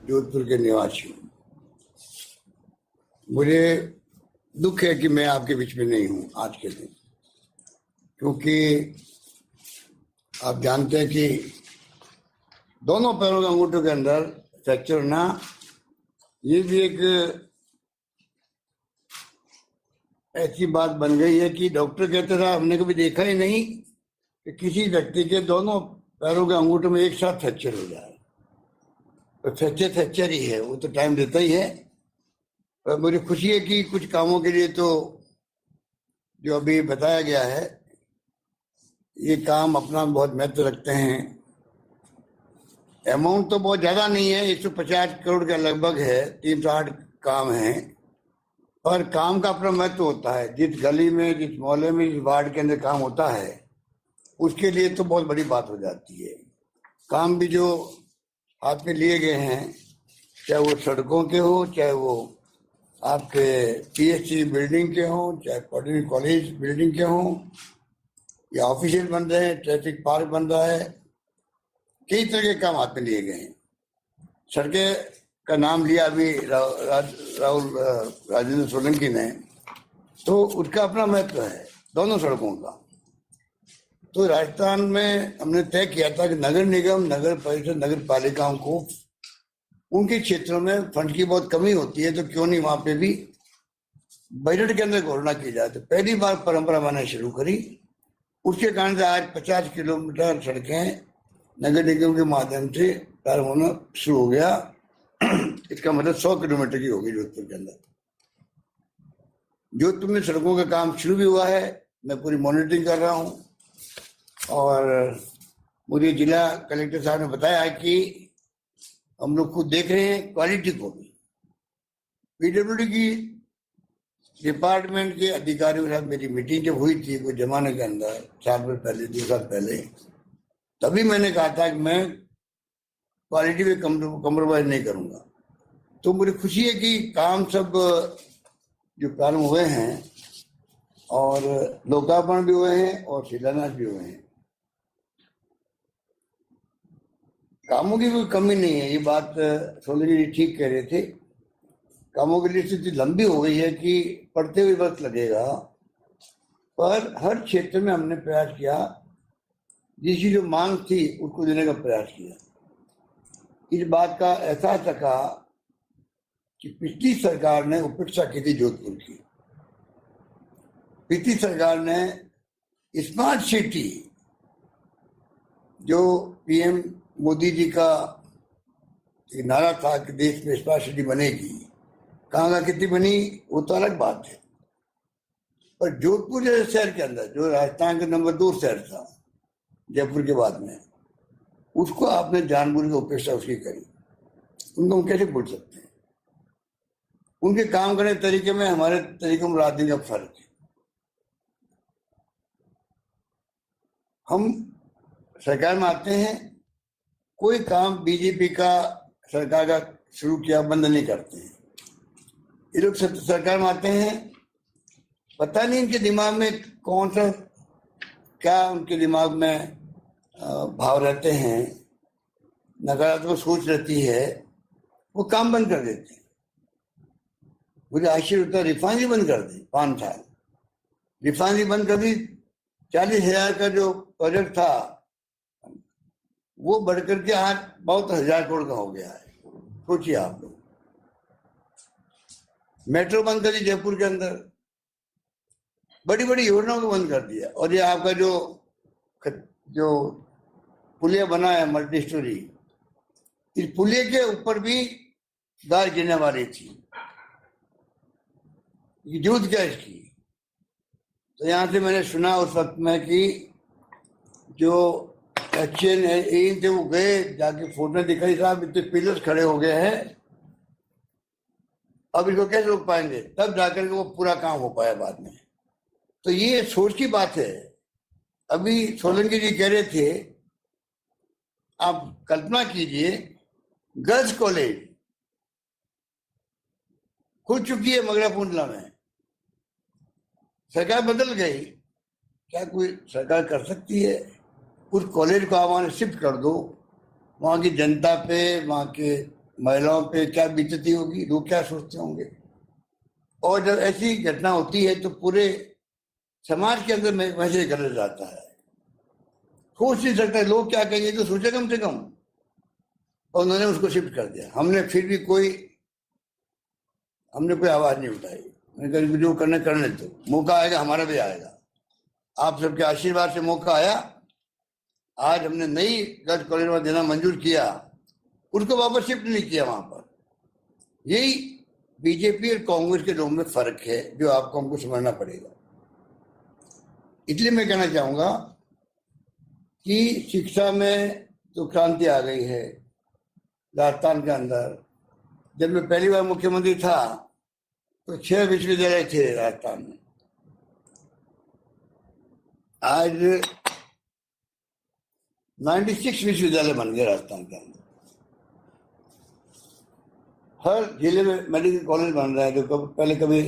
जोधपुर के निवासी हूँ। मुझे दुख है कि मैं आपके बीच में नहीं हूँ आज के दिन, क्योंकि आप जानते हैं कि दोनों पैरों के अंगूठों के अंदर फ्रैक्चर होना ये भी एक ऐसी बात बन गई है कि डॉक्टर कहते थे हमने कभी देखा ही नहीं कि किसी व्यक्ति के दोनों पैरों के अंगूठों में एक साथ फ्रैक्चर हो जाए। तो फ्रैक्चर ही है, वो तो टाइम देता ही है। पर मुझे खुशी है कि कुछ कामों के लिए तो जो अभी बताया गया है ये काम अपना बहुत महत्व रखते हैं। अमाउंट तो बहुत ज्यादा नहीं है, 150 करोड़ का लगभग है, 308 काम है, पर काम का अपना महत्व होता है। जिस गली में, जिस मोहल्ले में, जिस वार्ड के अंदर काम होता है उसके लिए तो बहुत बड़ी बात हो जाती है। काम भी जो हाथ में लिए गए हैं, चाहे वो सड़कों के हो, चाहे वो आपके पीएचसी बिल्डिंग के हों, चाहे पॉलिटेक्निक कॉलेज बिल्डिंग के हों, या ऑफिशियल बन रहे हैं, ट्रैफिक पार्क बन रहा है, कई तरह के काम हाथ में लिए गए हैं। सड़कें का नाम लिया अभी राहुल राजेंद्र सोलंकी ने, तो उसका अपना महत्व है दोनों सड़कों का। तो राजस्थान में हमने तय किया था कि नगर निगम, नगर परिषद, नगर पालिकाओं को उनके क्षेत्रों में फंड की बहुत कमी होती है, तो क्यों नहीं वहां पे भी बजट के अंदर घोषणा की जाए। तो पहली बार परंपरा मैंने शुरू करी। उसके कारण से आज 50 किलोमीटर सड़कें नगर निगम के माध्यम से प्रारंभ होना शुरू हो गया। इसका मतलब 100 किलोमीटर की होगी जोधपुर के अंदर। जोधपुर में सड़कों का काम शुरू भी हुआ है, मैं पूरी मॉनिटरिंग कर रहा हूँ। और मुझे जिला कलेक्टर साहब ने बताया कि हम लोग खुद देख रहे हैं क्वालिटी को भी। पीडब्ल्यूडी की डिपार्टमेंट के अधिकारियों के साथ मेरी मीटिंग जब हुई थी कुछ जमाने के अंदर, साल भर पहले, 2 साल पहले, तभी मैंने कहा था कि मैं क्वालिटी में कम्प्रोमाइज नहीं करूंगा। तो मुझे खुशी है कि काम सब जो प्रारंभ हुए हैं और लोकार्पण भी हुए हैं और शिलान्यास भी हुए हैं। कामों की कोई कमी नहीं है, ये बात सोलंकी जी ठीक कह रहे थे। कामों की लिस्ट इतनी लंबी हो गई है कि पढ़ते हुए वक्त लगेगा, पर हर क्षेत्र में हमने प्रयास किया, जिसकी जो मांग थी उसको देने का प्रयास किया। इस बात का एहसास रखा कि पिछली सरकार ने उपेक्षा की थी जोधपुर की। पिछली सरकार ने स्मार्ट सिटी, जो पीएम मोदी जी का एक नारा था कि देश में स्मार्ट सिटी बनेगी, कहाँ कितनी बनी वो तो अलग बात है, पर जोधपुर जैसे शहर के अंदर, जो राजस्थान के नंबर 2 शहर था जयपुर के बाद में, उसको आपने जानबूझ के उपेक्षा उसकी करी। उनको हम कैसे भूल सकते हैं? उनके काम करने तरीके में हमारे तरीके में राजनीति का फर्क है। हम सरकार में आते हैं, कोई काम बीजेपी का सरकार का शुरू किया बंद नहीं करते हैं। ये लोग सरकार में आते हैं, पता नहीं इनके दिमाग में कौन सा, क्या उनके दिमाग में भाव रहते हैं, नकारात्मक सोच रहती है, वो काम बंद कर देते हैं। मुझे आश्चर्य होता है, रिफाइनरी बंद कर दी 5 साल, रिफाइनरी बंद कर दी। 40,000 का जो प्रोजेक्ट था वो बढ़कर के आज बहुत 1,000 करोड़ का हो गया है। सोचिए आप लोग। मेट्रो बंद कर दी जयपुर के अंदर, बड़ी बड़ी योजनाओं को बंद कर दिया। और ये आपका जो पुलिया बना है मल्टी स्टोरी, इस पुलिया के ऊपर भी गाय गिरने वाली थी, जूझ गया इसकी। तो यहाँ से मैंने सुना उस वक्त में कि जो HN थे वो गए, जाके फोटो दिखाई, साहब इतने पिलर्स खड़े हो गए हैं, अब इसको कैसे रोक पाएंगे? तब जाकर के वो पूरा काम हो पाया बाद में। तो ये सोच की बात है। अभी सोलंकी जी कह रहे थे, आप कल्पना कीजिए, गर्ल्स कॉलेज खुल चुकी है मगरापुंडला में, सरकार बदल गई, क्या कोई सरकार कर सकती है? उस कॉलेज को आप वहां शिफ्ट कर दो, वहां की जनता पे, वहां के महिलाओं पे क्या बीतती होगी, लोग क्या सोचते होंगे। और जब ऐसी घटना होती है तो पूरे समाज के अंदर मैसेज गलत जाता है। सोच नहीं सकता लोग क्या कहेंगे, तो सोचे कम से कम। और उन्होंने उसको शिफ्ट कर दिया। हमने फिर भी हमने कोई आवाज नहीं उठाई। मैंने कहा जो करने दो, मौका आएगा, हमारा भी आएगा। आप सबके आशीर्वाद से मौका आया। आज हमने नई गर्ल्स कॉलेज में देना मंजूर किया, उसको वापस शिफ्ट नहीं किया वहां पर। यही बीजेपी और कांग्रेस के लोगों में फर्क है, जो आपको हमको समझना पड़ेगा। इसलिए मैं कहना चाहूंगा कि शिक्षा में तो क्रांति आ गई है राजस्थान के अंदर। जब मैं पहली बार मुख्यमंत्री था तो 6 विश्वविद्यालय थे राजस्थान में। आज 96 विश्वविद्यालय बन गए राजस्थान के अंदर। हर जिले में मेडिकल कॉलेज बन रहा है, जो पहले कभी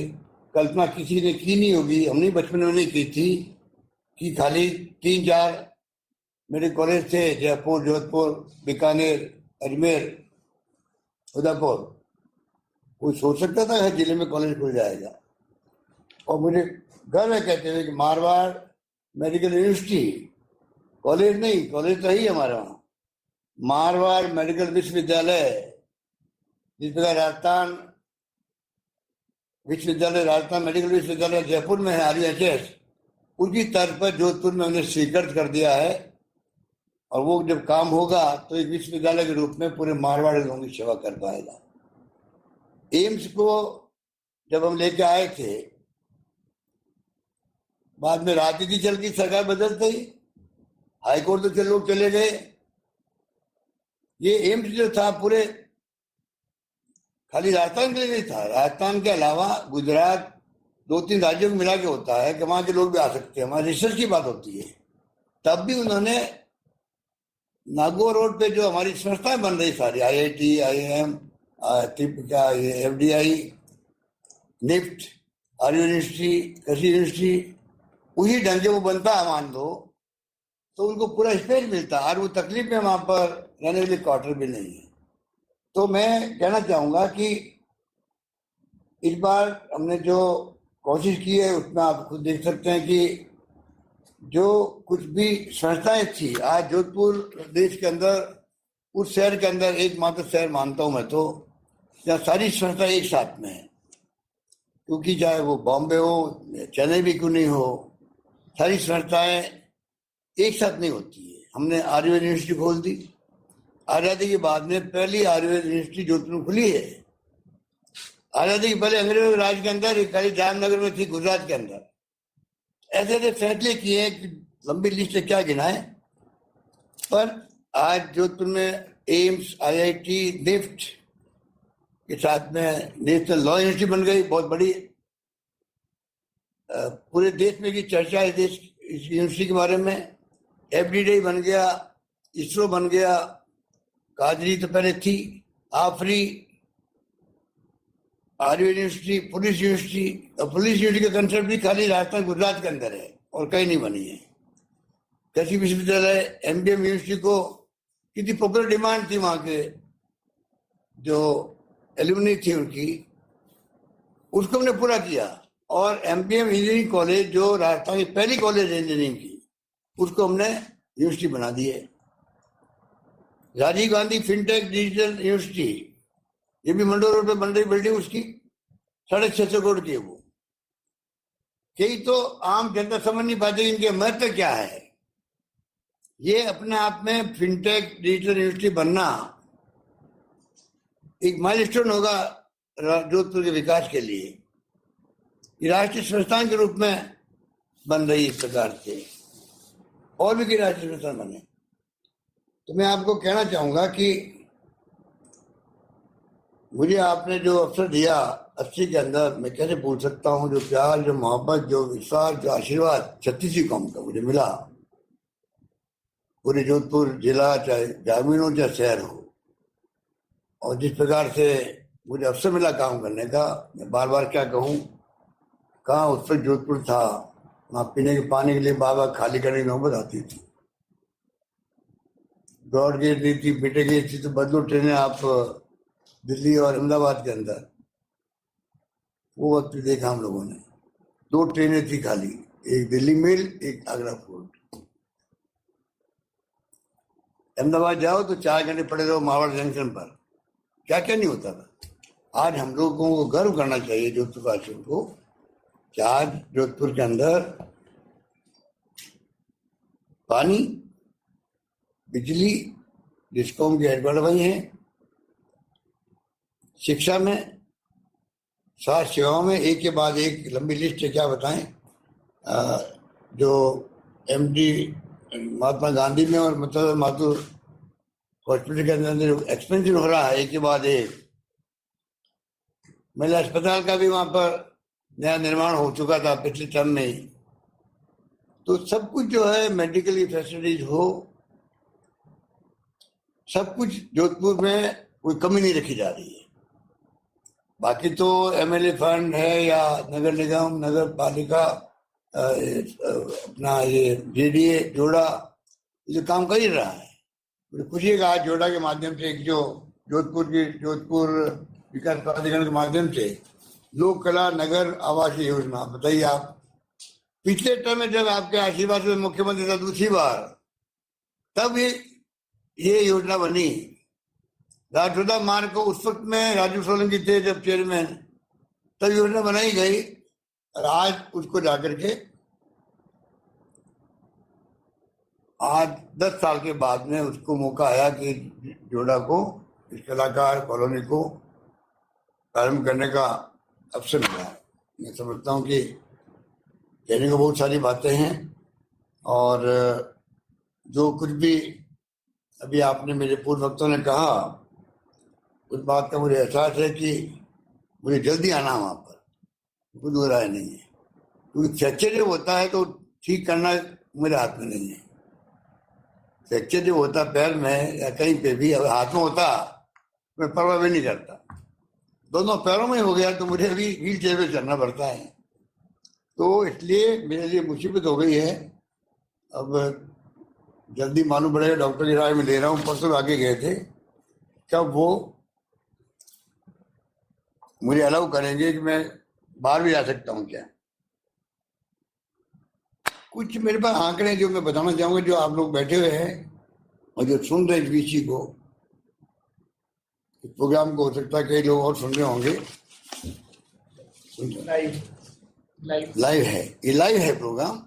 कल्पना किसी ने की नहीं होगी। हमने बचपन में नहीं की थी कि खाली 3-4 मेडिकल कॉलेज थे, जयपुर, जोधपुर, बीकानेर, अजमेर, उदयपुर। कोई सोच सकता था हर जिले में कॉलेज खुल जाएगा। और मुझे गर्व है कहते हुए कि मारवाड़ मेडिकल यूनिवर्सिटी, कॉलेज नहीं, कॉलेज तो ही हमारे वहाँ, मारवाड़ मेडिकल विश्वविद्यालय, जिस प्रकार राजस्थान मेडिकल विश्वविद्यालय जयपुर में है, RUHS, उसी तर्ज पर जोधपुर में उन्हें स्वीकृत कर दिया है। और वो जब काम होगा तो एक विश्वविद्यालय के रूप में पूरे मारवाड़ लोगों की सेवा कर पाएगा। एम्स को जब हम लेके आए थे, बाद में राजनीति चल गई, सरकार बदल गई, हाईकोर्ट तो लोग चले गए। ये एम्स जो था पूरे खाली राजस्थान के लिए नहीं था। राजस्थान के अलावा गुजरात, 2-3 राज्यों को मिला के होता है कि वहां के लोग भी आ सकते हैं, हमारी रिसर्च की बात होती है। तब भी उन्होंने नागौर रोड पे जो हमारी संस्थाएं बन रही सारी, IIT, IIM, FDI, NIFT, RU university, कृषि यूनिवर्सिटी, उसी ढंग से वो बनता है मान लो, तो उनको पूरा स्पेस मिलता है। और वो तकलीफ में वहां पर रहने के लिए क्वार्टर भी नहीं है। तो मैं कहना चाहूंगा कि इस बार हमने जो कोशिश की है उसमें आप खुद देख सकते हैं कि जो कुछ भी संस्थाएं थी, आज जोधपुर देश के अंदर, उस शहर के अंदर एकमात्र शहर मानता हूं मैं तो, जहाँ सारी संस्थाएं एक साथ में है। क्योंकि चाहे वो बॉम्बे हो, चेन्नई भी क्यों नहीं हो, सारी संस्थाएं एक साथ नहीं होती है। हमने आयुर्वेद यूनिवर्सिटी खोल दी। आज़ादी के बाद में पहली आयुर्वेद यूनिवर्सिटी जोधपुर में खुली है। आज़ादी के पहले अंग्रेजों के राज के अंदर खाली जामनगर में थी, गुजरात के अंदर। ऐसे ऐसे फैसले किए हैं कि लंबी लिस्ट से क्या गिनाए। पर आज जोधपुर में एम्स, IIT, निफ्ट के साथ में नेशनल लॉ यूनिवर्सिटी बन गई, बहुत बड़ी। पूरे देश में की चर्चा है इस यूनिवर्सिटी के बारे में। FDI बन गया, ISRO बन गया, काजरी तो पहले थी, आफरी, RU यूनिवर्सिटी, पुलिस यूनिवर्सिटी। और पुलिस यूनिवर्सिटी का कंसेप्ट भी खाली राजस्थान, गुजरात के अंदर है और कहीं नहीं बनी है। कृषि विश्वविद्यालय, MBM यूनिवर्सिटी को कितनी पॉपुलर डिमांड थी वहां के जो एल्यूमनी थी उनकी, उसको हमने पूरा किया। और MBM इंजीनियरिंग कॉलेज जो राजस्थान की पहली कॉलेज है इंजीनियरिंग की, उसको हमने यूनिवर्सिटी बना दी है। Rajiv Gandhi fintech digital university, ये भी मंडोर रोड पे बन रही बिल्डिंग, उसकी 650 करोड़ की है वो। कई तो आम जनता समझ नहीं पाती इनके महत्व क्या है। ये अपने आप में फिनटेक डिजिटल यूनिवर्सिटी बनना एक माइलस्टोन होगा जोधपुर के विकास के लिए। ये राष्ट्रीय संस्थान के रूप में बन रही है इस प्रकार से, और भी कई राष्ट्रीय संस्थान बने। तो मैं आपको कहना चाहूंगा कि मुझे आपने जो अवसर दिया 80 के अंदर, मैं कैसे भूल सकता हूँ। जो प्यार, जो मोहब्बत, जो विश्वास, जो आशीर्वाद छत्तीसी कौम का मुझे मिला, पूरे जोधपुर जिला, चाहे ग्रामीण हो चाहे शहर हो, और जिस प्रकार से मुझे अवसर मिला काम करने का, मैं बार बार क्या कहूँ, कहाँ उस पर जोधपुर था, वहाँ पीने के पानी के लिए बाबा खाली करने की नौबत आती थी। दौड़ गई थी, पिटे गई थी, तो बदलो ट्रेनें आप दिल्ली और अहमदाबाद के अंदर, वो वक्त देखा हम लोगों ने। 2 ट्रेनें थी खाली, एक दिल्ली मेल, एक आगरा फोर्ट। अहमदाबाद जाओ तो 4 घंटे पड़े रहो मावड़ जंक्शन पर, क्या क्या नहीं होता था। आज हम लोगों को गर्व करना चाहिए जोधपुर वासियों को कि आज जोधपुर के अंदर पानी, बिजली, डिस्कॉम के हेडक्वार्टर वही हैं, शिक्षा में, स्वास्थ्य सेवाओं में एक के बाद एक लंबी लिस्ट है, क्या बताएं। जो एमडी महात्मा गांधी में और मतलब माथुर हॉस्पिटल के अंदर एक्सपेंशन हो रहा है एक के बाद एक। महिला अस्पताल का भी वहां पर नया निर्माण हो चुका था पिछले टर्म में ही। तो सब कुछ जो है मेडिकल फैसिलिटीज हो, सब कुछ जोधपुर में कोई कमी नहीं रखी जा रही है। बाकी तो एमएलए फंड है या नगर निगम, नगर पालिका, अपना ये जेडीए जोड़ा जो काम कर ही रहा है। मुझे खुशी है कि आज जोड़ा के माध्यम से एक जो जोधपुर विकास प्राधिकरण के माध्यम से लोक कला नगर आवासीय योजना, बताइए आप, पिछले टर्म में जब आपके आशीर्वाद से मुख्यमंत्री था दूसरी बार, तब ये योजना बनी। राजोदा मार्ग को उस वक्त में राजू सोलंकी थे जब चेयरमैन, तब योजना बनाई गई और आज उसको जाकर के आज 10 साल के बाद में उसको मौका आया कि जोड़ा को, इस कलाकार कॉलोनी को प्रारंभ करने का अवसर मिला है। मैं समझता हूँ कि कहने को बहुत सारी बातें हैं और जो कुछ भी अभी आपने मेरे पूर्व वक्तों ने कहा, उस बात का मुझे एहसास है कि मुझे जल्दी आना वहाँ पर, कुछ हो रहा है नहीं है, क्योंकि फ्रैक्चर जब होता है तो ठीक करना मेरे हाथ में नहीं है। फ्रैक्चर जब होता पैर में या कहीं पे भी, अगर हाथ में होता मैं परवाह भी नहीं करता, दोनों पैरों में हो गया तो मुझे अभी व्हील चेयर पे चलना पड़ता है। तो इसलिए मेरे लिए मुसीबत हो गई है। अब जल्दी मालूम पड़ेगा, डॉक्टर की राय में ले रहा हूँ। परसों आगे गए थे, कब वो मुझे अलाउ करेंगे कि मैं बाहर भी जा सकता हूँ क्या। कुछ मेरे पास आंकड़े जो मैं बताना चाहूंगा, जो आप लोग बैठे हुए हैं और जो सुन रहे बीसी को, प्रोग्राम को हो सकता है कई लोग और सुन रहे होंगे। लाइव है, ये लाइव है प्रोग्राम,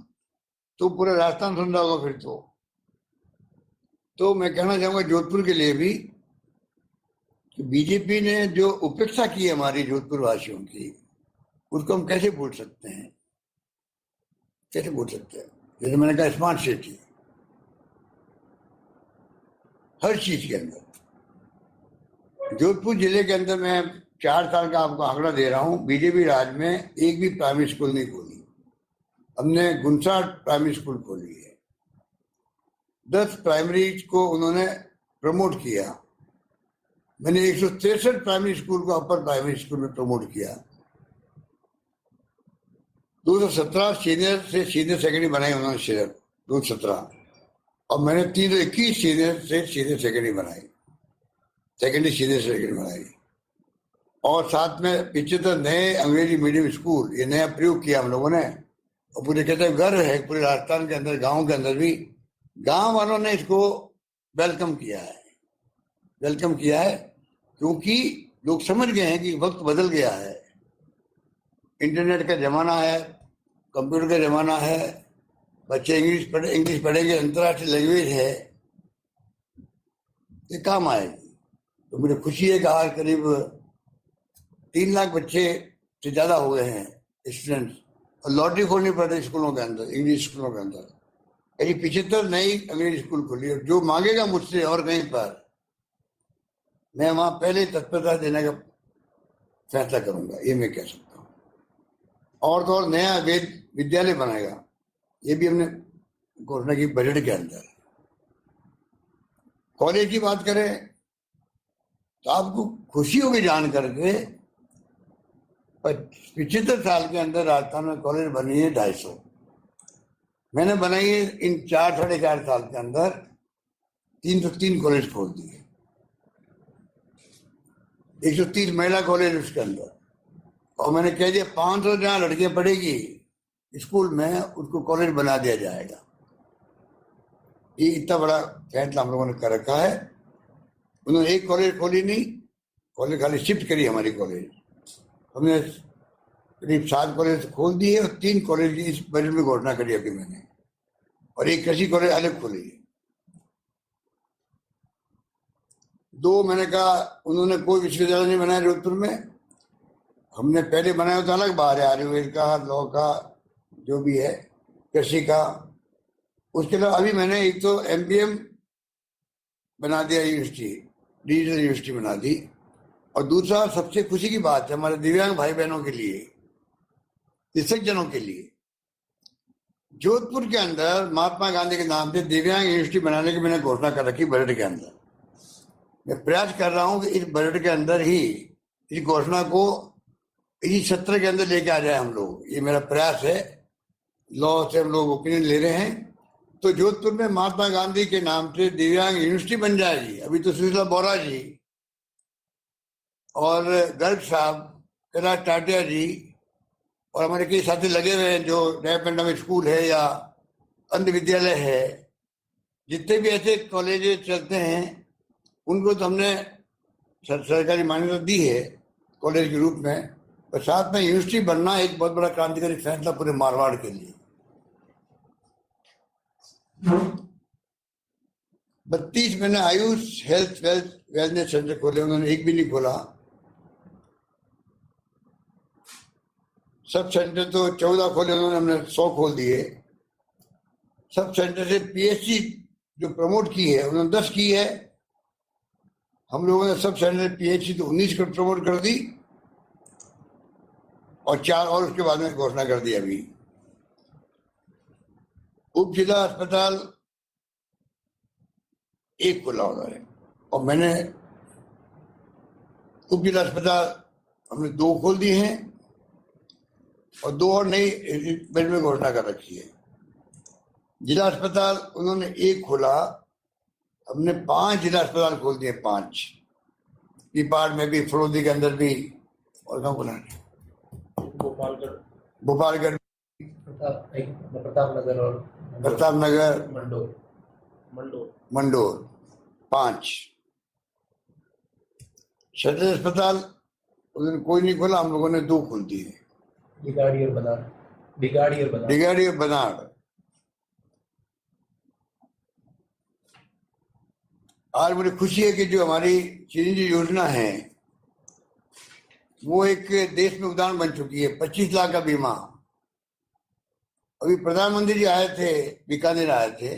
तो पूरा राजस्थान सुन रहा होगा फिर तो मैं कहना चाहूंगा जोधपुर के लिए भी कि बीजेपी ने जो उपेक्षा की है हमारी जोधपुर वासियों की, उसको हम कैसे भूल सकते हैं, कैसे भूल सकते हैं। जैसे मैंने कहा स्मार्ट सिटी, हर चीज के अंदर जोधपुर जिले के अंदर मैं 4 साल का आपको आंकड़ा दे रहा हूँ, बीजेपी राज में एक भी प्राइमरी स्कूल नहीं खोली। हमने 59 प्राइमरी स्कूल खोली है, 10 प्राइमरी को उन्होंने प्रमोट किया। मैंने 163 प्राइमरी स्कूल को अपर प्राइमरी स्कूल में प्रमोट किया। 217 सीनियर से सीनियर सेकेंडरी बनाई उन्होंने सिर्फ 217, और मैंने 321 सीनियर से सीनियर सेकेंडरी बनाई, सेकेंडरी सीनियर सेकेंडरी बनाई। और साथ में 75 नए अंग्रेजी मीडियम स्कूल, ये नया प्रयोग किया हम लोगों ने। और पूरे कहते हैं गर्व है पूरे राजस्थान के अंदर, गांव के अंदर भी गांव वालों ने इसको वेलकम किया है, वेलकम किया है, क्योंकि लोग समझ गए हैं कि वक्त बदल गया है, इंटरनेट का जमाना है, कंप्यूटर का जमाना है, बच्चे इंग्लिश पढ़ेंगे, अंतर्राष्ट्रीय लैंग्वेज है, ये काम आएगी। तो मुझे खुशी है कि आज करीब 3 लाख बच्चे से ज्यादा हो गए हैं स्टूडेंट्स, और लॉटरी खोलनी पड़ रही स्कूलों के अंदर, इंग्लिश स्कूलों के अंदर। यानी 75 नई अंग्रेजी स्कूल खोली, और जो मांगेगा मुझसे और कहीं पर, मैं वहां पहले तत्परता देने का फैसला करूंगा, ये मैं कह सकता हूँ। और तो और नया वेद विद्यालय बनाएगा, ये भी हमने घोषणा की बजट के अंदर। कॉलेज की बात करें तो आपको खुशी होगी जान करके 75 साल के अंदर राजस्थान में कॉलेज बनी है 250। मैंने बनाई है इन 4-4.5 साल के अंदर 303 कॉलेज खोल दिए। 130 महिला कॉलेज उसके अंदर, और मैंने कह दिया 500 जहाँ लड़कियां पढ़ेगी स्कूल में उसको कॉलेज बना दिया जाएगा। ये इतना बड़ा फैसला हम लोगों ने कर रखा है। उन्होंने एक कॉलेज खोली नहीं, कॉलेज खाली शिफ्ट करी हमारी कॉलेज। हमने करीब 7 कॉलेज खोल दिए और 3 कॉलेज की इस बजट में घोषणा करी अभी मैंने, और एक कृषि कॉलेज अलग खोली है। 2 मैंने कहा उन्होंने कोई विश्वविद्यालय नहीं बनाया जोधपुर में, हमने पहले बनाया तो अलग बाहर है, आयुर्वेद का, लॉ का, जो भी है, कृषि का। उसके अलावा अभी मैंने एक तो MBM बना दिया यूनिवर्सिटी, डिजिटल यूनिवर्सिटी बना दी। और दूसरा सबसे खुशी की बात है हमारे दिव्यांग भाई बहनों के लिए, दिव्यांग जनों के लिए, जोधपुर के अंदर महात्मा गांधी के नाम से दिव्यांग यूनिवर्सिटी बनाने की मैंने घोषणा कर रखी बजट के अंदर। मैं प्रयास कर रहा हूं कि इस बजट के अंदर ही इस घोषणा को इसी सत्र के अंदर लेके आ जाए हम लोग, ये मेरा प्रयास है। लॉ से हम लोग ओपिनियन ले रहे हैं, तो जोधपुर में महात्मा गांधी के नाम से दिव्यांग यूनिवर्सिटी बन जाएगी। अभी तो सुशीला बोरा जी और गर्ग साहब, कैलाश टाटिया जी और हमारे कई साथी लगे हुए हैं, जो नया स्कूल है या अन्य विद्यालय है, जितने भी ऐसे कॉलेज चलते हैं उनको तो हमने सरकारी मान्यता दी है कॉलेज के रूप में। और साथ में यूनिवर्सिटी बनना एक बहुत बड़ा क्रांतिकारी फैसला पूरे मारवाड़ के लिए। 32 मैंने आयुष हेल्थ वेलनेस सेंटर खोले, उन्होंने एक भी नहीं खोला। सब सेंटर तो 14 खोले उन्होंने, हमने 100 खोल दिए। सब सेंटर से PHC जो प्रमोट की है उन्होंने 10 की है। हम लोगों ने सब सेंटर PHC तो 19 को प्रमोट कर दी और 4 और उसके बाद में घोषणा कर दी। अभी उप जिला अस्पताल 1 खोला उन्होंने, और मैंने उप जिला अस्पताल हमने 2 खोल दिए हैं और 2 और नई बजट में घोषणा कर रखी है। जिला अस्पताल उन्होंने 1 खोला, हमने 5 जिला अस्पताल खोल दिए, 5 पीपाड़ में भी, फरोदी के अंदर भी, और कहाँ खोला, भोपालगढ़, प्रतापनगर, मंडोर 5। सदर अस्पताल उन्होंने कोई नहीं खोला, हम लोगों ने 2 खोल दिए, बिगाड़ी और बनाड़। आज मुझे खुशी है कि जो हमारी चिरंजीवी योजना है वो एक देश में उदाहरण बन चुकी है। 25 लाख का बीमा। अभी प्रधानमंत्री जी आए थे, बीकानेर आए थे,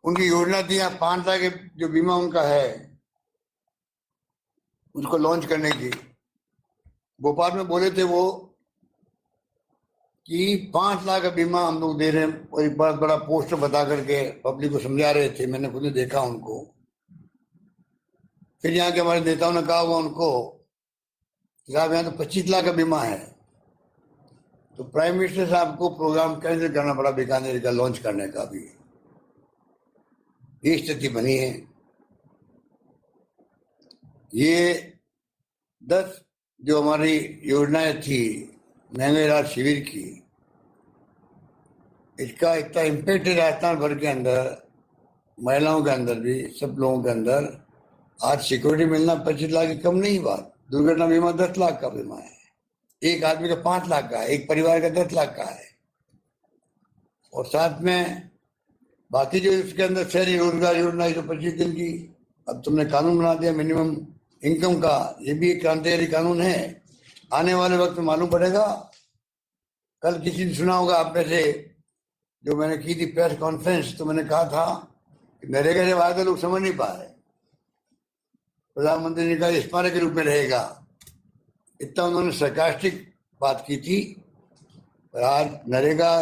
उनकी योजना थी 5 लाख जो बीमा उनका है उसको लॉन्च करने की। भोपाल में बोले थे वो कि 5 लाख का बीमा हम लोग दे रहे हैं, और एक बहुत बड़ा पोस्टर बता करके पब्लिक को समझा रहे थे। मैंने खुद देखा उनको। फिर यहाँ के हमारे नेताओं ने कहा हुआ उनको, साहब यहाँ तो 25 लाख का बीमा है। तो प्राइम मिनिस्टर साहब को प्रोग्राम कैंसिल करना पड़ा बीकानेर का लॉन्च करने का भी। ये स्थिति बनी है। ये 10 जो हमारी योजनाएं थी महंगाई राहत शिविर की, इसका इतना इम्पैक्ट है राजस्थान भर के अंदर, महिलाओं के अंदर भी, सब लोगों के अंदर। आज सिक्योरिटी मिलना 25 लाख की कम नहीं बात। दुर्घटना बीमा 10 लाख का बीमा है, एक आदमी का 5 लाख का है, एक परिवार का 10 लाख का है। और साथ में बाकी जो इसके अंदर शहरी रोजगार योजना 125 दिन की, अब तुमने कानून बना दिया मिनिमम इनकम का, ये भी एक क्रांतिकारी कानून है। आने वाले वक्त में मालूम पड़ेगा। कल किसी ने सुना होगा आप में से, जो मैंने की थी प्रेस कॉन्फ्रेंस, तो मैंने कहा था कि नरेगा जब आएगा लोग समझ नहीं पा रहे, प्रधानमंत्री ने कहा स्मारक के रूप में रहेगा, इतना उन्होंने सरकास्टिक बात की थी। पर आज नरेगा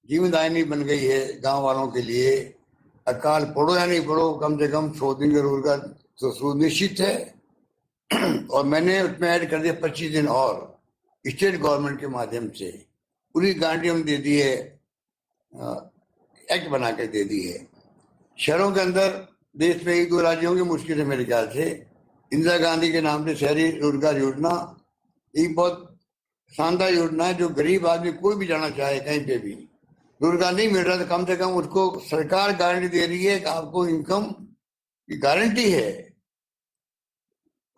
जीवनदायिनी बन गई है गांव वालों के लिए। अकाल पढ़ो या नहीं पढ़ो, कम से कम 100 दिन का रोजगार तो सुनिश्चित है। और मैंने उसमें ऐड कर दिया 25 दिन और स्टेट गवर्नमेंट के माध्यम से पूरी गारंटी हम दे दी है, एक्ट बना के दे दी है। शहरों के अंदर देश में 1-2 राज्य होंगे मुश्किल है मेरे ख्याल से, इंदिरा गांधी के नाम से शहरी रोजगार योजना एक बहुत शानदार योजना है, जो गरीब आदमी कोई भी जाना चाहे कहीं पे भी, रोजगार नहीं मिल रहा तो कम से कम उसको सरकार गारंटी दे रही है कि आपको इनकम की गारंटी है।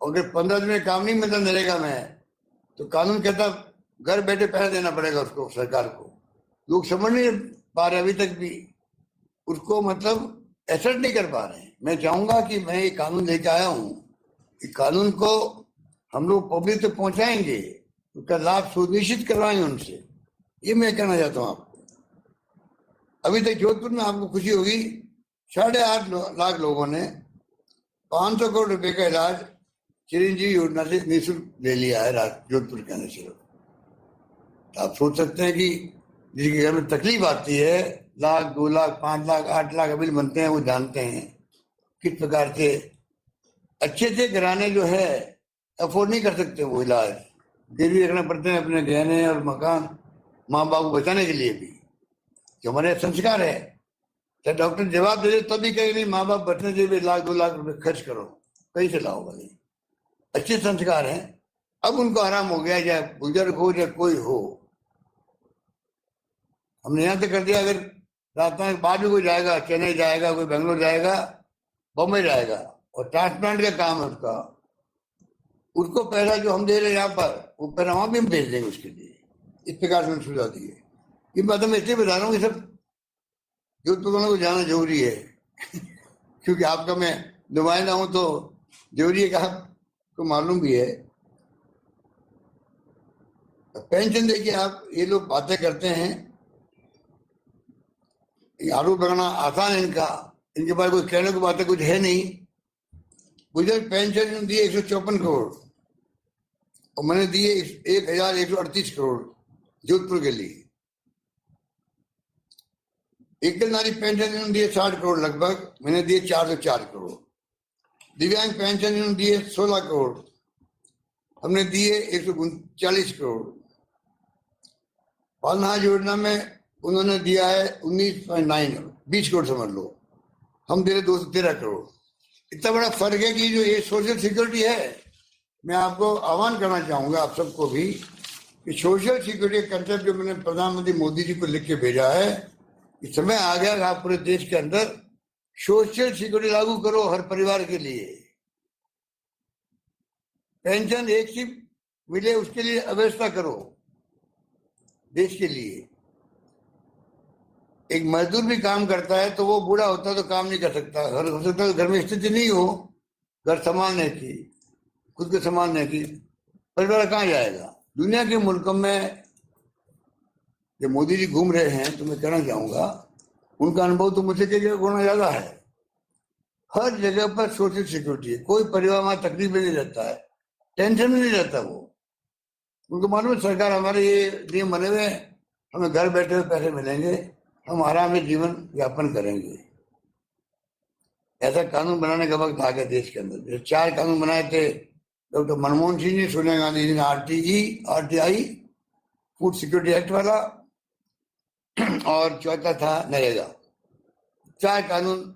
अगर 15 दिन में काम नहीं मिलता नरेगा में, तो कानून कहता घर बैठे पैसा देना पड़ेगा उसको, सरकार को। लोग समझ नहीं पा रहे अभी तक भी उसको, मतलब एसेट नहीं कर पा रहे हैं। मैं चाहूंगा कि मैं ये कानून लेके आया हूँ, इस कानून को हम लोग पब्लिक तक पहुंचाएंगे, उसका लाभ सुनिश्चित करवाएंगे उनसे, ये मैं कहना चाहता हूँ आपको। अभी तक जोधपुर में आपको खुशी होगी 8.5 लाख लोगों ने 500 करोड़ रुपए का इलाज चिरंजीवी योजना से निःशुल्क ले लिया है जोधपुर के अंदर सिर्फ। तो आप सोच सकते हैं कि जिसके घर में तकलीफ आती है, 1 लाख 2 लाख 5 लाख 8 लाख बिल बनते हैं, वो जानते हैं किस प्रकार से अच्छे से घराने जो है अफोर्ड नहीं कर सकते वो इलाज, गिरवी रखना पड़ते हैं अपने गहने और मकान माँ बाप को बचाने के लिए भी, जो हमारे संस्कार है। तो डॉक्टर जवाब दे दे तभी कहेंगे नहीं, माँ बाप बचने के लिए 1 लाख 2 लाख रुपए खर्च करो, कहीं से लाओ भाई। अच्छे संस्कार हैं। अब उनको आराम हो गया, चाहे बुजुर्ग हो या कोई हो। हमने यहाँ तक कर दिया, अगर राजस्थान के बाद भी कोई जाएगा, चेन्नई जाएगा, कोई बेंगलोर जाएगा, बम्बई जाएगा, और ट्रांसप्लांट का काम है उसका, उसको पैसा जो हम दे रहे हैं यहाँ पर, वो पैसा वहां भी हम भेज देंगे उसके लिए। इस प्रकार से सुविधा दी है। ये बात मैं इसलिए बता रहा हूँ कि सब जोधपुर वालों को जाना जरूरी है क्योंकि आपका मैं नुमाइंदा हूं, तो जरूरी है कि आपको मालूम भी है। पेंशन देखिए आप, ये लोग बातें करते हैं, आरोप लगाना आसान है इनका, इनके पास कोई कहने को बातें कुछ है नहीं। गुजर पेंशन दिए 154 करोड़ और मैंने दिए 1138 करोड़ जोधपुर के लिए। एकल नारी पेंशन दिए 60 करोड़ लगभग, मैंने दिए 404 करोड़। दिव्यांग पेंशन दिए 16 करोड़, हमने दिए 139 करोड़। पालनहार योजना में उन्होंने दिया है 19.9, 20 करोड़ समझ लो, हम दे रहे 213 करोड़। इतना बड़ा फर्क है कि जो ये सोशल सिक्योरिटी है, मैं आपको आह्वान करना चाहूंगा आप सबको भी कि सोशल सिक्योरिटी कंसेप्ट जो मैंने प्रधानमंत्री मोदी जी को लिख के भेजा है, इस समय आ गया कि आप पूरे देश के अंदर सोशल सिक्योरिटी लागू करो हर परिवार के लिए। पेंशन एक सी मिले उसके लिए व्यवस्था करो देश के लिए। एक मजदूर भी काम करता है तो वो बूढ़ा होता है तो काम नहीं कर सकता, हो सकता है घर में स्थिति नहीं हो घर संभालने की, खुद को संभालने की, परिवार कहाँ जाएगा। दुनिया के मुल्कों में जो मोदी जी घूम रहे हैं, तो मैं कहना चाहूंगा उनका अनुभव तो मुझसे कई गुना ज्यादा है। हर जगह पर सोशल सिक्योरिटी है, कोई परिवार वहां तकलीफ में नहीं रहता है, टेंशन में नहीं रहता वो। उनको मालूम है सरकार हमारे ये नियम बने हुए, हमें घर बैठे हुए पैसे मिलेंगे, हम आराम से जीवन यापन करेंगे। ऐसा कानून बनाने का वक्त आ गया देश के अंदर। 4 कानून बनाए थे डॉक्टर मनमोहन सिंह जी, सोनिया गांधी जी ने, RTI फूड सिक्योरिटी एक्ट वाला, और चौथा था नरेगा। 4 कानून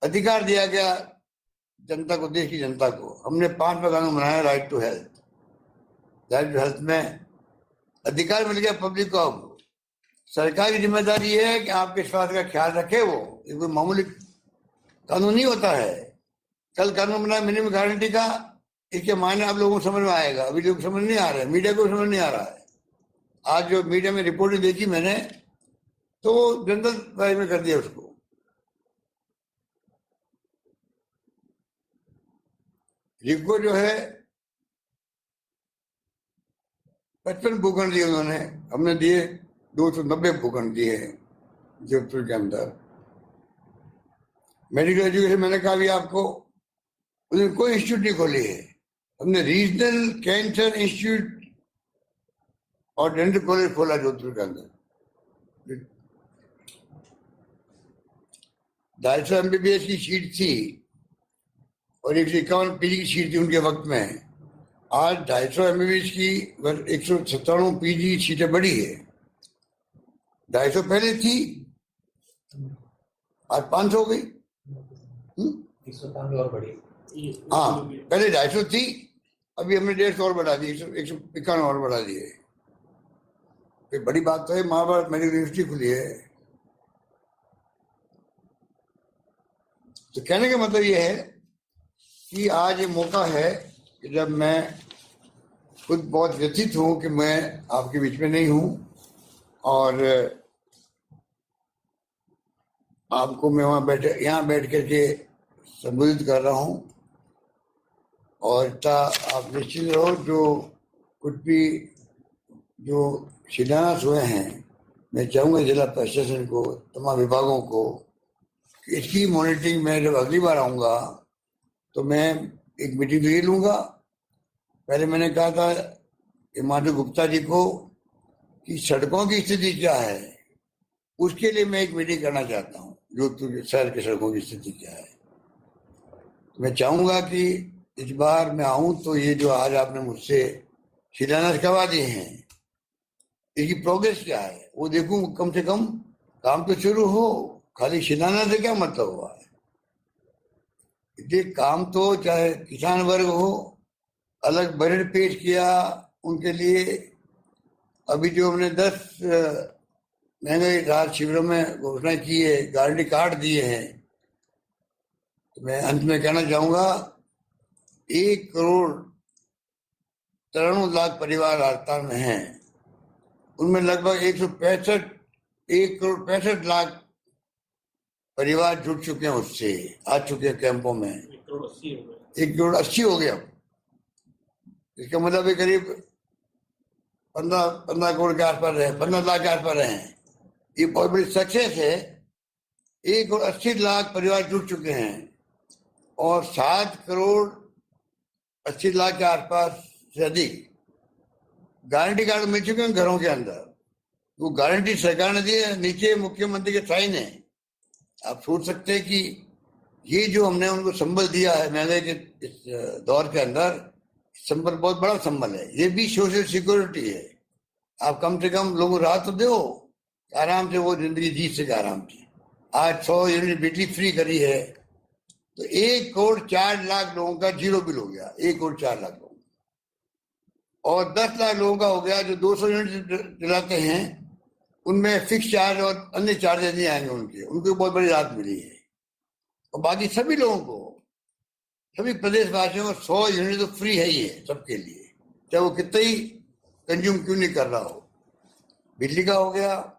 अधिकार दिया गया जनता को, देश की जनता को। हमने 5वां कानून बनाया right to health. Right to health में अधिकार मिल गया पब्लिक को। अब सरकार की जिम्मेदारी है कि आपके स्वास्थ्य का ख्याल रखे वो, ये कोई मामूली कानून नहीं होता है। कल कानून बनाया मिनिमम गारंटी का, इसके मायने आप लोगों को समझ में आएगा, अभी लोग समझ नहीं आ रहे, मीडिया को समझ नहीं आ रहा है। आज जो मीडिया में रिपोर्टिंग देखी मैंने, तो जनरल राय में कर दिया उसको। रिको जो है 55 भूखंड दिए उन्होंने, हमने दिए 290 भूखंड दिए हैं जोधपुर के अंदर। मेडिकल एजुकेशन मैंने कहा भी आपको, उन्होंने कोई इंस्टीट्यूट नहीं खोली है। हमने रीजनल कैंसर इंस्टीट्यूट और डेंटल कॉलेज खोला जोधपुर के अंदर। 250 MBBS की सीट थी और 151 PG की सीट थी उनके वक्त में। आज 250 MBBS की 197 PG सीटें बढ़ी है। 250 पहले थी, आज 500 हो गई। 195 और बढ़ी। हाँ, पहले 250 थी, अभी हमने 150 और बढ़ा दी, 151 और बढ़ा दिए। कोई बड़ी बात तो है, महाभारत मेडिकल यूनिवर्सिटी खुली है। तो कहने का मतलब ये है कि आज ये मौका है कि जब मैं खुद बहुत व्यथित हूं कि मैं आपके बीच में नहीं हूं और आपको मैं यहाँ बैठ करके संबोधित कर रहा हूं। और आप निश्चित रहो, जो कुछ भी जो शिलान्यास हुए हैं, मैं चाहूँगा जिला प्रशासन को, तमाम विभागों को, कि इसकी मॉनिटरिंग में जब अगली बार आऊँगा तो मैं एक मीटिंग तो ये लूँगा। पहले मैंने कहा था माधव गुप्ता जी को कि सड़कों की स्थिति क्या है, उसके लिए मैं एक मीटिंग करना चाहता हूँ। जोधपुर शहर के सड़कों की स्थिति क्या है, मैं चाहूँगा कि इस बार मैं आऊँ तो ये जो आज आपने मुझसे शिलान्यास करवा दिए हैं, इसकी प्रोग्रेस क्या है वो देखूं। कम से कम काम तो शुरू हो, खाली शिलान्यास से क्या मतलब हुआ है। इसलिए काम तो, चाहे किसान वर्ग हो, अलग बजट पेश किया उनके लिए। अभी जो हमने 10 महंगाई राहत शिविरों में घोषणा की है, गारंटी कार्ड दिए हैं, तो मैं अंत में कहना चाहूंगा 1,93,00,000 परिवार राजस्थान में हैं, उनमें लगभग 1,65,00,000 परिवार जुड़ चुके हैं, उससे आ चुके हैं कैंपों में। 1,80,00,000 हो गया। इसका मतलब करीब 15 करोड़ के आसपास रहे, 15 लाख के आसपास रहे हैं। ये बहुत बड़ी सक्सेस है। 1,80,00,000 परिवार जुड़ चुके हैं और 7,80,00,000 के आसपास से अधिक गारंटी कार्ड मिल चुके हैं घरों के अंदर। वो गारंटी सरकार ने दी है, नीचे मुख्यमंत्री के साइन है। आप सोच सकते हैं कि ये जो हमने उनको संबल दिया है महंगाई के इस दौर के अंदर, संबल बहुत बड़ा संबल है। ये भी सोशल सिक्योरिटी है। आप कम से कम लोगों को राहत तो दो, आराम से वो जिंदगी जी सके आराम से। आज 100 यूनिट बिजली फ्री करी है तो 1,04,00,000 लोगों का जीरो बिल हो गया, 1,04,00,000 लोगों। और 10 लाख लोगों का हो गया जो 200 यूनिट चलाते हैं, उनमें फिक्स चार्ज और अन्य चार्जेस नहीं आएंगे उनको बहुत बड़ी राहत मिली है। और बाकी सभी लोगों को, सभी प्रदेशवासियों को 100 यूनिट तो फ्री है ही है सबके लिए, चाहे वो कितना ही कंज्यूम क्यों नहीं कर रहा हो। बिजली का हो गया।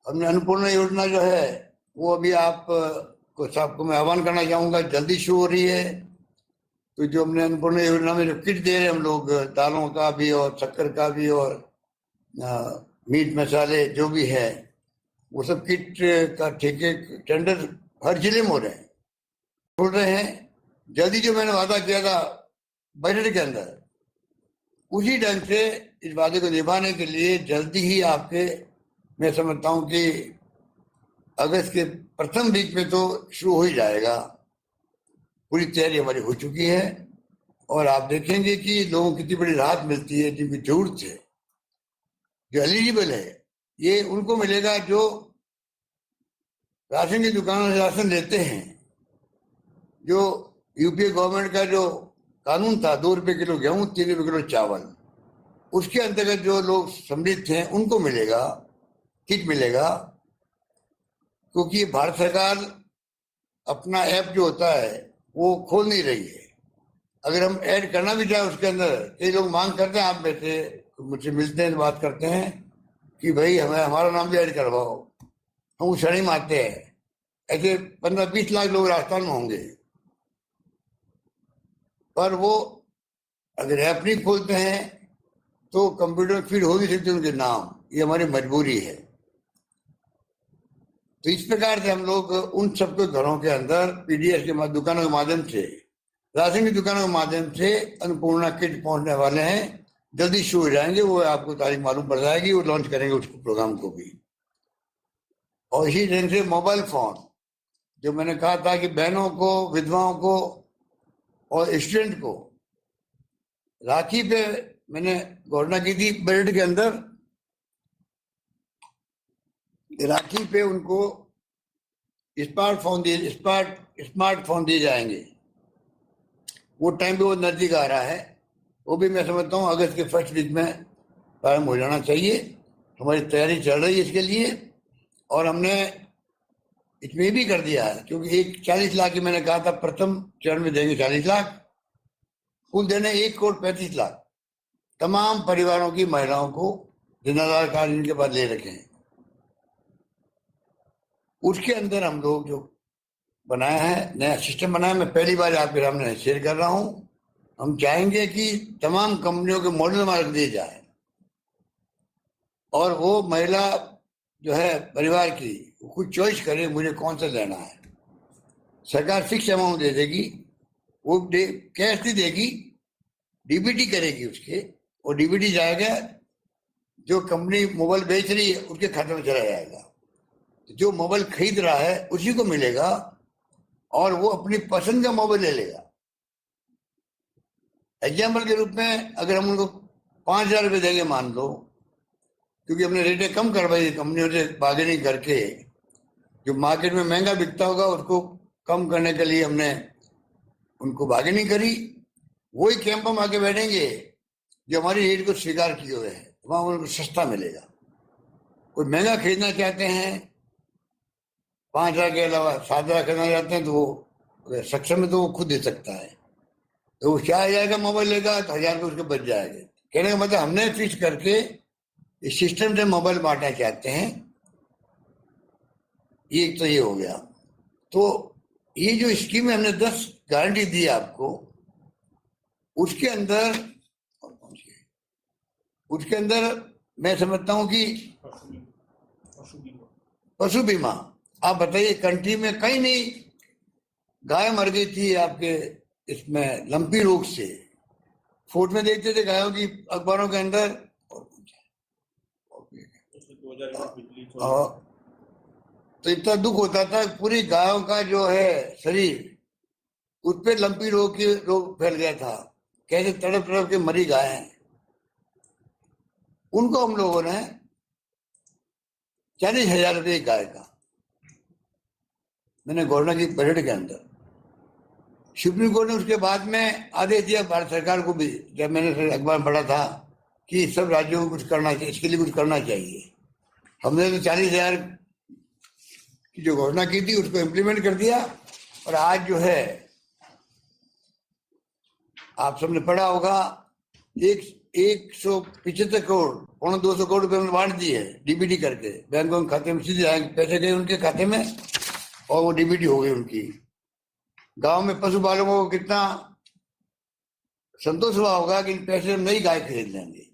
हमने अन्नपूर्णा योजना जो है वो अभी सबको मैं आह्वान करना चाहूंगा, जल्दी शुरू हो रही है। तो जो हमने अन्नपूर्णा योजना में जो किट दे रहे हैं हम लोग, दालों का भी और शक्कर का भी और मीट मसाले जो भी है, वो सब किट का ठेके टेंडर हर जिले में हो रहे हैं, बोल रहे हैं। जल्दी जो मैंने वादा किया था बजट के अंदर, उसी ढंग से इस वादे को निभाने के लिए जल्दी ही मैं समझता हूं कि अगस्त के प्रथम वीक में तो शुरू हो ही जाएगा। पूरी तैयारी हमारी हो चुकी है और आप देखेंगे कि लोगों को कितनी बड़ी राहत मिलती है। जिनकी जरूरत है, जो एलिजिबल है, ये उनको मिलेगा जो राशन की दुकानों से राशन लेते हैं। जो यूपीए गवर्नमेंट का जो कानून था 2 रुपए किलो गेहूं 3 रुपए किलो चावल, उसके अंतर्गत जो लोग सम्मिलित हैं उनको मिलेगा, किट मिलेगा। क्योंकि भारत सरकार अपना ऐप जो होता है वो खोल नहीं रही है। अगर हम ऐड करना भी चाहे उसके अंदर, कई लोग मांग करते हैं, आप में से मुझसे मिलते हैं, बात करते हैं कि भाई हमें हमारा नाम भी ऐड करवाओ, हम उसे नहीं मानते हैं। ऐसे 15-20 लाख लोग राजस्थान में होंगे, पर वो अगर ऐप नहीं खोलते हैं तो कंप्यूटर फीड हो नहीं सकते उनके नाम। ये हमारी मजबूरी है। तो इस प्रकार से हम लोग उन सबके घरों के अंदर पीडीएस के दुकानों के माध्यम से, राशन की दुकानों के माध्यम से अन्नपूर्णा किट पहुंचने वाले हैं। जल्दी शुरू हो जाएंगे, वो आपको तारीख मालूम पड़ जाएगी, वो लॉन्च करेंगे उसको, प्रोग्राम को भी। और इसी ढंग से मोबाइल फोन, जो मैंने कहा था कि बहनों को, विधवाओं को और स्टूडेंट को राखी पे मैंने घोषणा की थी बजट के अंदर, राखी पे उनको स्मार्टफोन दिए जाएंगे। वो टाइम भी वो नजदीक आ रहा है। वो भी मैं समझता हूँ अगस्त के फर्स्ट वीक में प्रारंभ हो जाना चाहिए। हमारी तैयारी चल रही है इसके लिए, और हमने इसमें भी कर दिया है, क्योंकि एक 40 लाख की मैंने कहा था प्रथम चरण में देंगे 40 लाख, कुल देने 1,35,00,000 तमाम परिवारों की महिलाओं को जिन आधार कार्ड इनके पास ले रखे हैं। उसके अंदर हम लोग जो बनाया है, नया सिस्टम बनाया, मैं पहली बार आपके सामने शेयर कर रहा हूं। हम चाहेंगे कि तमाम कंपनियों के मॉडल मार्क दिए जाए, और वो महिला जो है परिवार की खुद चॉइस करे मुझे कौन सा लेना है। सरकार फिक्स अमाउंट दे देगी, वो कैश नहीं देगी, डीबीटी करेगी उसके, और डीबीटी जाएगा जो कंपनी मोबाइल बेच रही है उसके खाते में चला जाएगा। जो मोबाइल खरीद रहा है उसी को मिलेगा, और वो अपनी पसंद का मोबाइल ले लेगा। एग्जाम्पल के रूप में अगर हम उनको 5,000 रुपये देंगे मान लो, क्योंकि हमने रेटें कम करवाई कंपनियों से बार्गेनिंग करके, जो मार्केट में महंगा बिकता होगा उसको कम करने के लिए हमने उनको बार्गेनिंग करी। वही कैंप में आके बैठेंगे जो हमारी रेट को स्वीकार किए हुए हैं, वहां उनको सस्ता मिलेगा। कोई महंगा खरीदना चाहते हैं 5,000 के अलावा 7,000 खरीदना चाहते हैं तो वो सक्षम है तो वो खुद दे सकता है। तो वो 4,000 का मोबाइल लेगा तो 1,000 का उसके बच जाएगा। कहने का मतलब हमने फिक्स करके इस सिस्टम से मोबाइल बांटना चाहते हैं। ये तो ये हो गया। तो ये जो स्कीम है हमने 10 गारंटी दी आपको, उसके अंदर मैं समझता हूं कि पशु बीमा, आप बताइए कंट्री में कहीं नहीं गाय मर गई थी आपके इसमें लंपी रोग से, फोर्ट में देखते थे गायों की अखबारों के अंदर, तो इतना दुख होता था पूरी गायों का जो है शरीर उस पर लंपी रोग फैल गया था, कैसे तड़प तड़प के मरी गाय हैं। उनको हम लोगों ने 40,000 रुपये गाय का मैंने घोषणा की बजट के अंदर। सुप्रीम कोर्ट ने उसके बाद में आदेश दिया भारत सरकार को भी, जब मैंने अखबार पढ़ा था कि सब राज्यों को कुछ करना चाहिए, इसके लिए कुछ करना चाहिए। हमने तो 40,000 की जो घोषणा की थी उसको इम्प्लीमेंट कर दिया, और आज जो है आप सबने पढ़ा होगा 175 करोड़, 250 करोड़ रुपए हमने बांट दिए डीबीटी करके, बैंकों के खाते में सीधे आएंगे, पैसे गए उनके खाते में और वो डीबीटी हो गई उनकी। गांव में पशु पालकों को कितना संतोष हुआ होगा कि इन पैसे हम नई गाय खरीद लेंगे।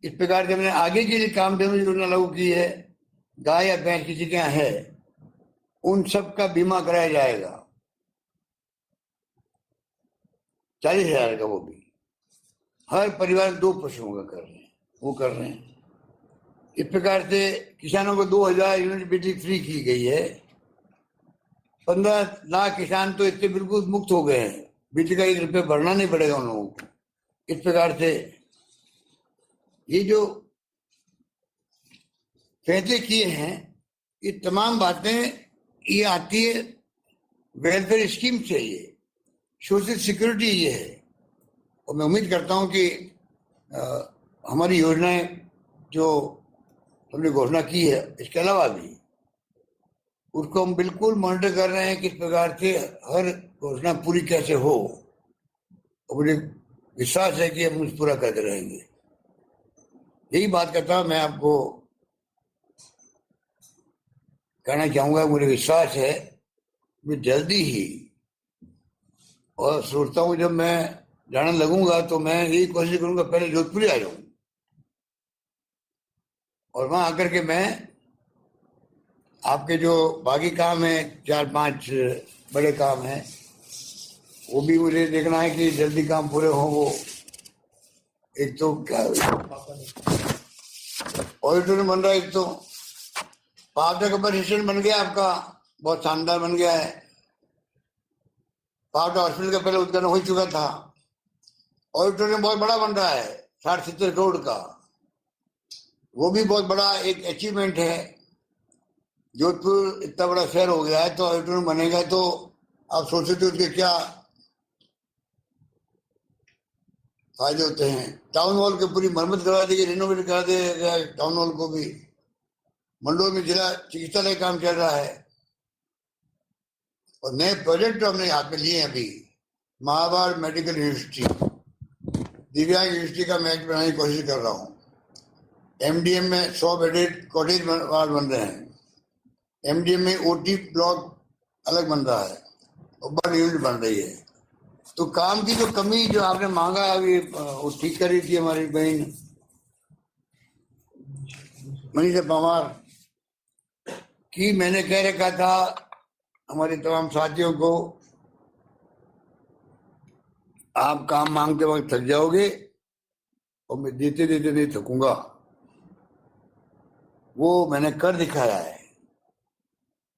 इस प्रकार से हमने आगे के लिए काम योजना लागू की है। गाय या भैंस किसी के यहाँ है उन सब का बीमा कराया जाएगा, 40,000 का, वो भी हर परिवार 2 पशुओं का कर रहे हैं, वो कर रहे हैं। इस प्रकार से किसानों को 2,000 यूनिट बिजली फ्री की गई है। 15 लाख किसान तो इससे बिल्कुल मुक्त हो गए हैं, बिजली का 1 रुपये भरना नहीं पड़ेगा उन लोगों को। इस प्रकार से ये जो फैसले किए हैं, ये तमाम बातें ये आती है वेलफेयर स्कीम से, ये सोशल सिक्योरिटी ये है। और मैं उम्मीद करता हूं कि हमारी योजनाएं जो हमने घोषणा की है इसके अलावा भी उसको हम बिल्कुल मॉनिटर कर रहे हैं किस प्रकार से हर घोषणा पूरी कैसे हो, और मुझे विश्वास है कि हम उस पूरा करते रहेंगे। यही बात करता हूं, मैं आपको कहना चाहूंगा, मुझे विश्वास है मैं जल्दी ही, और सोचता हूँ जब मैं जाने लगूंगा तो मैं यही कोशिश करूंगा पहले जोधपुर आ जाऊं, और वहां आकर के मैं आपके जो बाकी काम है 4-5 बड़े काम हैं वो भी मुझे देखना है कि जल्दी काम पूरे हों। वो एक तो क्या ऑडिटोरियम बन रहा है, एक तो पावटा का बस स्टैंड बन गया आपका, बहुत शानदार बन गया है। पावटा हॉस्पिटल का पहले उद्घाटन हो चुका था। ऑडिटोरियम बहुत बड़ा बन रहा है 60-70 करोड़ का, वो भी बहुत बड़ा एक अचीवमेंट है। जोधपुर इतना बड़ा शहर हो गया है तो ऑडिटोरियम बनेगा तो आप सोचते थे उसके क्या फायदे होते हैं। टाउन हॉल की पूरी मरम्मत करा दी गई, रिनोवेट करा दिया गया टाउन हॉल को भी। मंडोर में जिला चिकित्सालय काम चल रहा है। और नए प्रोजेक्ट जो हमने हाथ में लिए हैं अभी, महाभारत मेडिकल यूनिवर्सिटी, दिव्यांग यूनिवर्सिटी का मैं बनाने की कोशिश कर रहा हूँ। एमडीएम में 100 बेडेड कॉटेज वार्ड बन रहे हैं। एमडीएम में ओटी ब्लॉक अलग बन रहा है और बड़ी यूनिट बन रही है। तो काम की जो कमी जो आपने मांगा अभी वो ठीक करी थी हमारी बहन मनीषा परमार की। मैंने कह रखा था हमारे तमाम साथियों को, आप काम मांगते वक्त थक जाओगे और मैं देते देते नहीं थकूंगा। वो मैंने कर दिखाया है।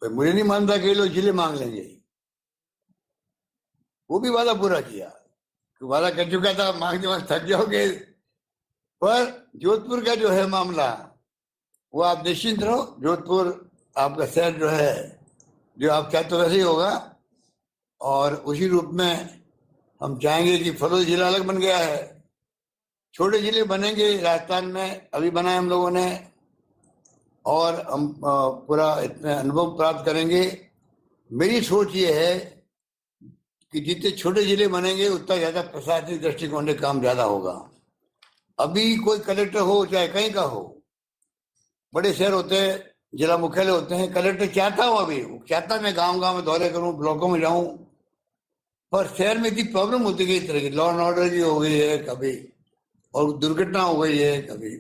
पर मुझे नहीं मानता कि लोग जिले मांग लेंगे। वो भी वादा पूरा किया, वादा कर चुका था मांगते वक्त थक जाओगे। पर जोधपुर का जो है मामला, वो आप निश्चिंत रहो। जोधपुर आपका शहर जो है, जो आप चाहते तो वैसे ही होगा। और उसी रूप में हम चाहेंगे कि फरोज जिला अलग बन गया है, छोटे जिले बनेंगे राजस्थान में, अभी बनाए हम लोगों ने। और हम पूरा इतना अनुभव प्राप्त करेंगे। मेरी सोच ये है कि जितने छोटे जिले बनेंगे उतना ज्यादा प्रशासनिक दृष्टिकोण से काम ज्यादा होगा। अभी कोई कलेक्टर हो चाहे कहीं का हो, बड़े शहर होते हैं, जिला मुख्यालय होते हैं, कलेक्टर चाहता हूँ अभी चाहता मैं गांव गांव में दौरे करूं, ब्लॉकों में जाऊं। पर शहर में इतनी प्रॉब्लम होती गई, इस तरह की लॉ एंड ऑर्डर की हो गई है कभी, और दुर्घटना हो गई है कभी,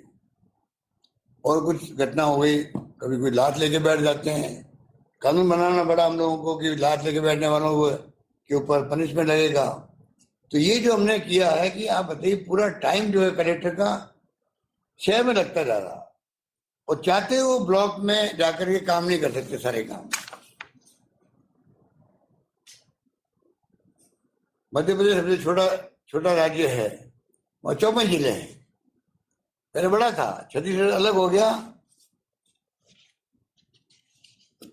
और कुछ घटना हो गई कभी, कोई लात लेके बैठ जाते हैं। कानून बनाना पड़ा हम लोगों को कि लात लेके बैठने वालों के ऊपर पनिशमेंट लगेगा। तो ये जो हमने किया है कि आप बताइए, पूरा टाइम जो है कलेक्टर का शहर में लगता जा रहा, और चाहते वो ब्लॉक में जाकर के काम नहीं कर सकते सारे काम। मध्य प्रदेश सबसे छोटा राज्य है, और 54 जिले हैं। पहले बड़ा था, छत्तीसगढ़ अलग हो गया,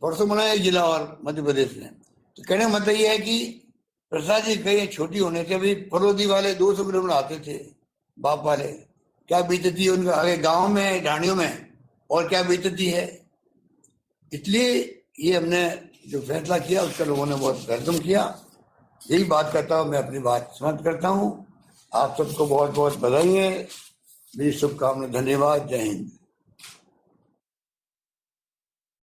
परसों बनाया जिला और मध्य प्रदेश ने। तो कहने का मतलब ये है कि प्रशासनिक कहीं छोटी होने से अभी फरोदी वाले 200 किलोमीटर आते थे, बाप वाले, क्या बीतती है उनका आगे गांव में ढाणियों में, और क्या बीतती है। इसलिए ये हमने जो फैसला किया उसका लोगों ने बहुत वेलकम किया। यही बात करता हूँ, मैं अपनी बात समाप्त करता हूँ। आप सबको बहुत बहुत बधाई है, मेरी शुभकामनाएं, धन्यवाद, जय हिंद।